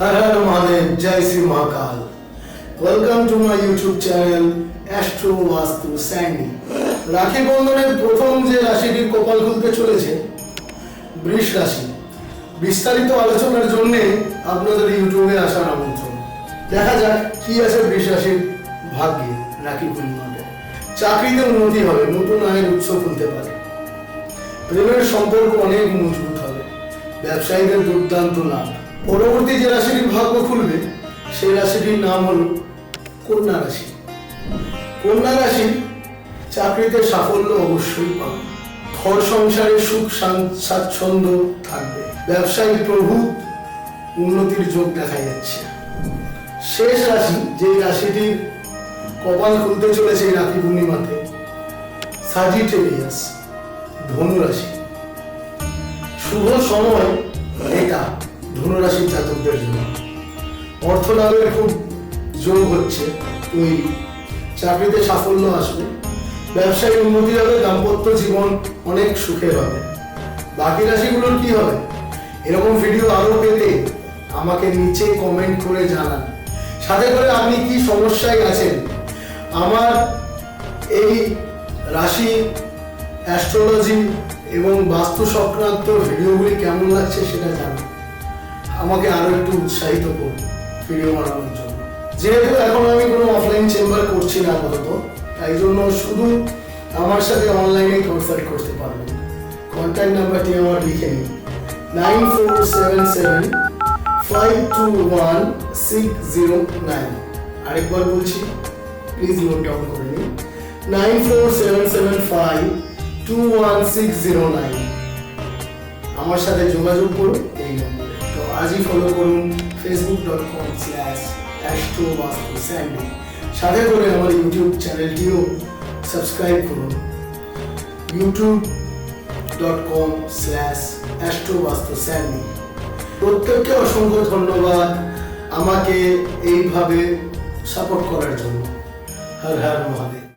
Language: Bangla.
हर हर महादेव, जय Shri Mahakal. Welcome to my YouTube channel astro Vastu Sandy. Rakhi বন্ধনের প্রথম যে রাশিটির কপাল খুলতে চলেছে বৃষ রাশি। বিস্তারিত আলোচনার জন্য আপনাদের ইউটিউবে আসার আমন্ত্রণ। দেখা যাক কি আছে বৃষ রাশির ভাগ্যে রাখি পূর্ণিমাতে। চাকরিতে উন্নতি হবে, নতুন আয়ের উৎস খুলতে পারে, প্রেমের সম্পর্ক অনেক মজবুত হবে, ব্যবসায়ীদের দুর্দান্ত লাভ। পরবর্তী যে রাশিটির ভাগ্য খুলবে সেই রাশিটির নাম হল কন্যা রাশি। কন্যা রাশি চাকরিতে সাফল্য অবশ্যই পাবে, ঘর সংসারে সুখ স্বাচ্ছন্দ্য থাকবে, ব্যবসায়িক প্রভূত উন্নতির যোগ দেখা যাচ্ছে। শেষ রাশি যে রাশিটির কপাল খুলতে চলেছে এই রাখি পূর্ণিমাতে সাজিটেরিয়াস, ধনু রাশি। শুভ সময় এটা ধনুরাশির জাতকদের জন্য। অর্থ লাভের খুব যোগ হচ্ছে তৈরি, চাকরিতে সাফল্য আসবে, ব্যবসায়িক উন্নতি হবে, দাম্পত্য জীবন অনেক সুখের হবে। বাকি রাশিগুলোর কি হবে এরকম ভিডিও আরো পেতে আমাকে নিচে কমেন্ট করে জানান। সাথে করে আপনি কি সমস্যায় আছেন, আমার এই রাশি অ্যাস্ট্রোলজি এবং বাস্তু সংক্রান্ত ভিডিওগুলি কেমন লাগছে সেটা জানান, আমাকে আরো একটু উৎসাহিত করুন ভিডিও বানানোর জন্য। যেহেতু এখন আমি কোনো অফলাইন চেম্বার করছি না আপাতত, তাই জন্য শুধু আমার সাথে অনলাইনে কনসাল্ট করতে পারবেন। কন্ট্যাক্ট নাম্বারটি আমার লিখে নিন 9477521609। আরেকবার বলছি, প্লিজ নোট ডাউন করে নিন 9477521609। আমার সাথে যোগাযোগ করুন এই নম্বরে। তো আজই ফলো করুন facebook.com/astrovastusandy। সাথে করে আমার ইউটিউব চ্যানেলটিও সাবস্ক্রাইব করুন youtube.com/astrovastusandy। প্রত্যেককে অসংখ্য ধন্যবাদ আমাকে এইভাবে সাপোর্ট করার জন্য। হর হর মহাদেব।